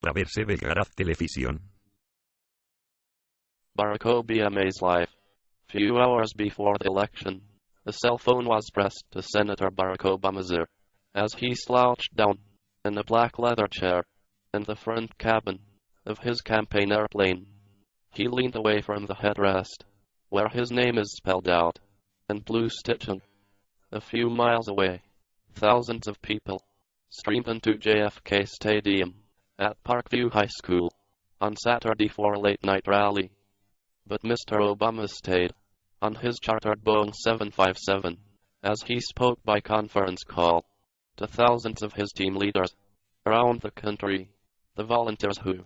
A ver se verá televisión. Barack Obama's life. Few hours before the election, a cell phone was pressed to Senator Barack Obama's ear as he slouched down in a black leather chair in the front cabin of his campaign airplane. He leaned away from the headrest, where his name is spelled out in blue stitching. A few miles away, thousands of people streamed into JFK Stadium at Parkview High School on Saturday for a late-night rally. But Mr. Obama stayed on his chartered Boeing 757 as he spoke by conference call to thousands of his team leaders around the country, the volunteers who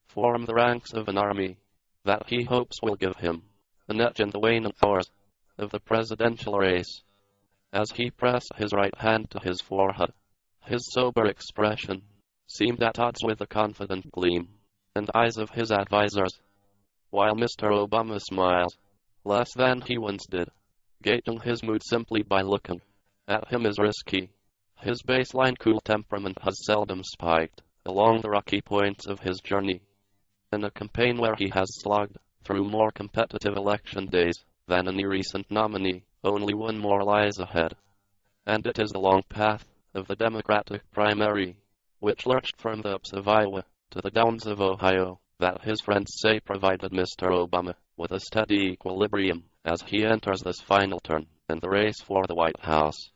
form the ranks of an army that he hopes will give him an edge in the waning hours of the presidential race. As he pressed his right hand to his forehead, his sober expression seemed at odds with the confident gleam in the eyes of his advisers, while Mr. Obama smiled less than he once did. Gauging his mood simply by looking at him is risky. His baseline cool temperament has seldom spiked along the rocky points of his journey. In a campaign where he has slogged through more competitive election days than any recent nominee, only one more lies ahead. And it is the long path of the Democratic primary, which lurched from the ups of Iowa to the downs of Ohio, that his friends say provided Mr. Obama with a steady equilibrium as he enters this final turn in the race for the White House.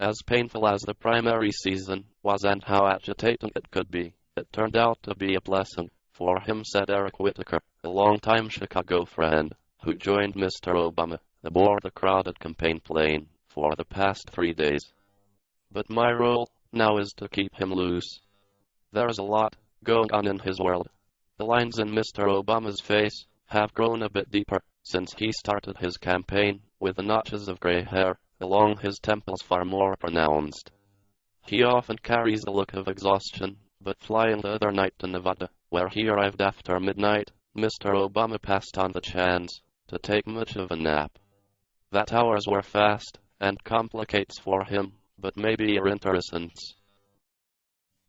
As painful as the primary season was and how agitating it could be, it turned out to be a blessing for him, said Eric Whitaker, a longtime Chicago friend, who joined Mr. Obama aboard the crowded campaign plane for the past 3 days. But my role now is to keep him loose. There's a lot going on in his world. The lines in Mr. Obama's face have grown a bit deeper since he started his campaign, with the notches of gray hair along his temples far more pronounced. He often carries a look of exhaustion, but flying the other night to Nevada, where he arrived after midnight, Mr. Obama passed on the chance to take much of a nap. That hours were fast and complicates for him, but maybe are interests.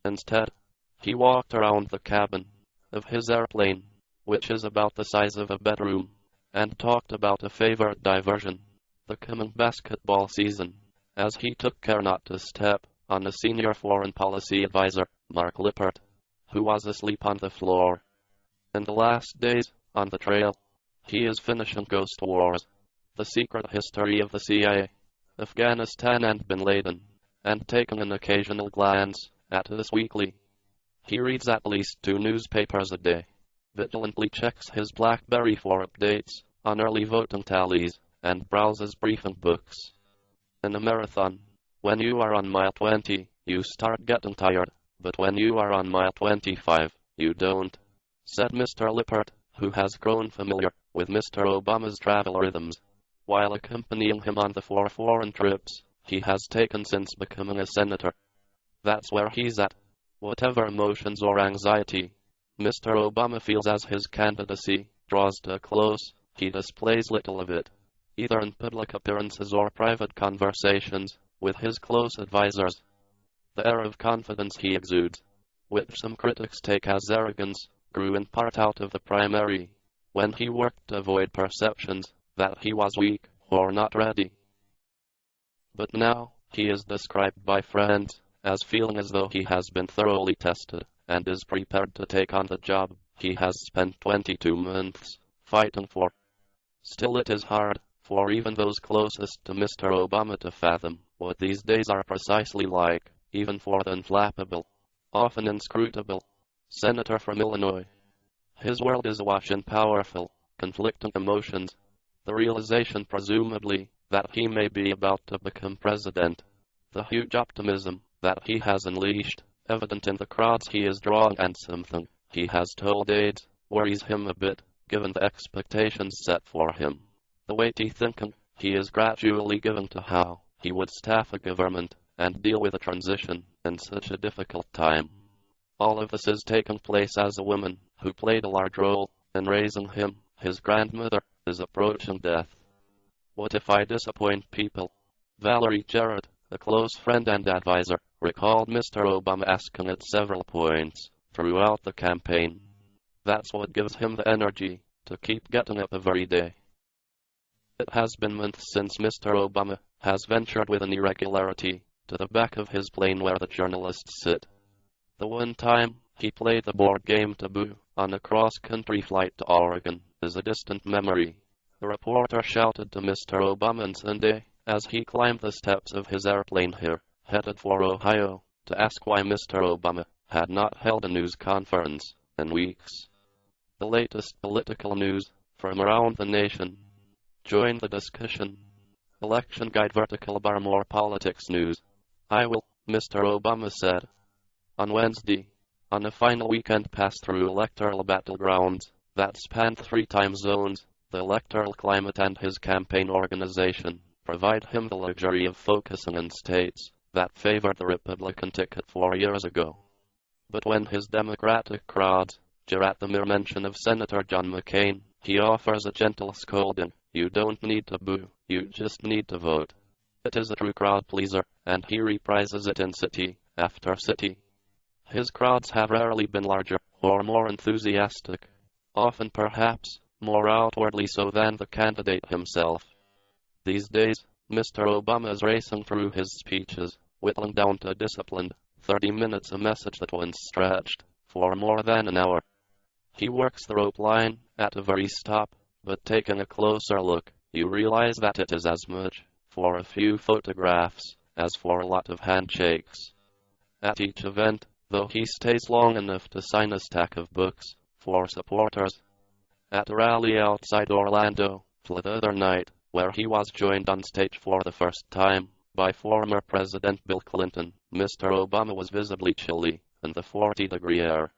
Instead, he walked around the cabin of his airplane, which is about the size of a bedroom, and talked about a favorite diversion, the coming basketball season, as he took care not to step on a senior foreign policy advisor, Mark Lippert, who was asleep on the floor. In the last days on the trail, he is finishing Ghost Wars, the secret history of the CIA, Afghanistan and Bin Laden, and taking an occasional glance at This Weekly. He reads at least 2 newspapers a day, vigilantly checks his BlackBerry for updates on early voting tallies, and browses briefing books. In a marathon, when you are on mile 20, you start getting tired, but when you are on mile 25, you don't, said Mr. Lippert, who has grown familiar with Mr. Obama's travel rhythms, while accompanying him on the 4 foreign trips he has taken since becoming a senator. That's where he's at. Whatever emotions or anxiety Mr. Obama feels as his candidacy draws to a close, he displays little of it, either in public appearances or private conversations with his close advisers. The air of confidence he exudes, which some critics take as arrogance, grew in part out of the primary, when he worked to avoid perceptions that he was weak or not ready. But now, he is described by friends as feeling as though he has been thoroughly tested and is prepared to take on the job he has spent 22 months fighting for. Still, it is hard for even those closest to Mr. Obama to fathom what these days are precisely like, even for the inflappable, often inscrutable, senator from Illinois. His world is awash in powerful, conflicting emotions, the realization presumably that he may be about to become president, the huge optimism that he has unleashed, evident in the crowds he is drawing, and something he has told aides worries him a bit, given the expectations set for him. The weighty thinking he is gradually giving to how he would staff a government and deal with a transition in such a difficult time. All of this is taking place as a woman who played a large role in raising him, his grandmother, is approaching death. What if I disappoint people? Valerie Jarrett, a close friend and advisor, recalled Mr. Obama asking at several points throughout the campaign. That's what gives him the energy to keep getting up every day. It has been months since Mr. Obama has ventured with an irregularity to the back of his plane where the journalists sit. The one time he played the board game Taboo on a cross-country flight to Oregon is a distant memory. A reporter shouted to Mr. Obama on Sunday as he climbed the steps of his airplane here, headed for Ohio, to ask why Mr. Obama had not held a news conference in weeks. The latest political news from around the nation. Join the discussion. Election Guide vertical bar more politics news. I will, Mr. Obama said. On Wednesday, on a final weekend pass through electoral battlegrounds that spanned 3 time zones, the electoral climate and his campaign organization provide him the luxury of focusing on states that favored the Republican ticket 4 years ago. But when his Democratic crowds jeer at the mere mention of Senator John McCain, he offers a gentle scolding. You don't need to boo, you just need to vote. It is a true crowd pleaser, and he reprises it in city after city. His crowds have rarely been larger or more enthusiastic, often perhaps more outwardly so than the candidate himself. These days, Mr. Obama is racing through his speeches, whittling down to a disciplined 30 minutes a message that once stretched for more than an hour. He works the rope line at every stop, but taking a closer look, you realize that it is as much for a few photographs as for a lot of handshakes. At each event, though, he stays long enough to sign a stack of books for supporters. At a rally outside Orlando the other night, where he was joined on stage for the first time by former President Bill Clinton, Mr. Obama was visibly chilly in the 40-degree air.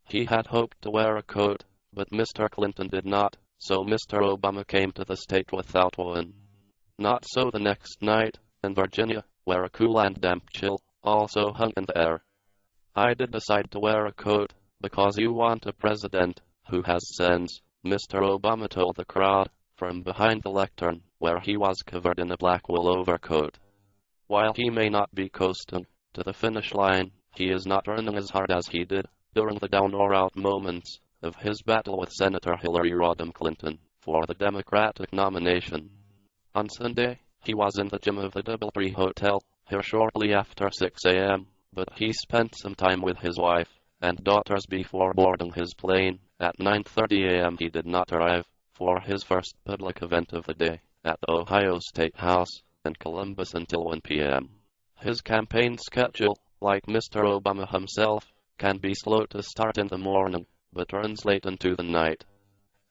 He had hoped to wear a coat, but Mr. Clinton did not, so Mr. Obama came to the stage without one. Not so the next night, in Virginia, where a cool and damp chill also hung in the air. I did decide to wear a coat, because you want a president who has sense, Mr. Obama told the crowd from behind the lectern, where he was covered in a black wool overcoat. While he may not be coasting to the finish line, he is not running as hard as he did during the down or out moments of his battle with Senator Hillary Rodham Clinton for the Democratic nomination. On Sunday, he was in the gym of the DoubleTree Hotel here shortly after 6 a.m., but he spent some time with his wife and daughters before boarding his plane. At 9:30 a.m. he did not arrive for his first public event of the day at the Ohio State House in Columbus until 1 p.m. His campaign schedule, like Mr. Obama himself, can be slow to start in the morning, but runs late into the night.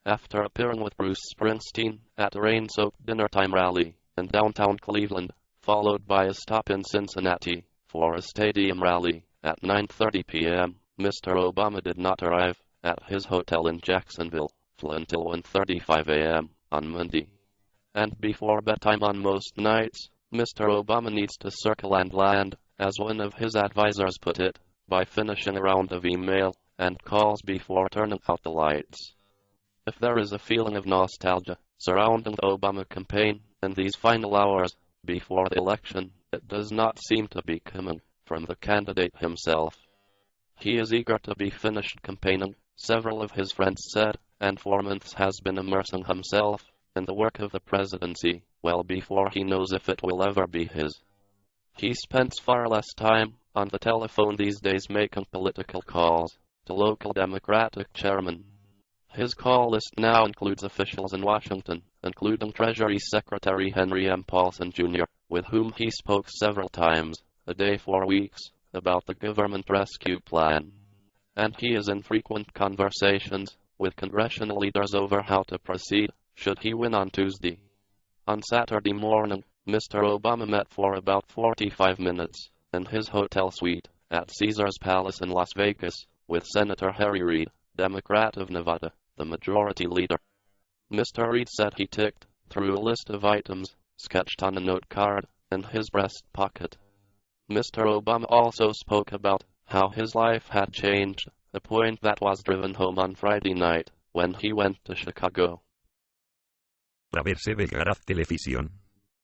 After appearing with Bruce Springsteen at a rain-soaked dinner-time rally in downtown Cleveland, followed by a stop in Cincinnati for a stadium rally at 9:30 p.m., Mr. Obama did not arrive at his hotel in Jacksonville until 1:35 a.m. on Monday. And before bedtime on most nights, Mr. Obama needs to circle and land, as one of his advisors put it, by finishing a round of email and calls before turning out the lights. If there is a feeling of nostalgia surrounding the Obama campaign in these final hours before the election, it does not seem to be coming from the candidate himself. He is eager to be finished campaigning, several of his friends said, and for months has been immersing himself in the work of the presidency, well before he knows if it will ever be his. He spends far less time on the telephone these days making political calls to local Democratic chairmen. His call list now includes officials in Washington, including Treasury Secretary Henry M. Paulson, Jr., with whom he spoke several times a day for weeks about the government rescue plan. And he is in frequent conversations with congressional leaders over how to proceed should he win on Tuesday. On Saturday morning, Mr. Obama met for about 45 minutes in his hotel suite at Caesars Palace in Las Vegas with Senator Harry Reid, Democrat of Nevada, the majority leader. Mr. Reid said he ticked through a list of items sketched on a note card in his breast pocket. Mr. Obama also spoke about how his life had changed, a point that was driven home on Friday night when he went to Chicago. Para verse Belgrad Televisión.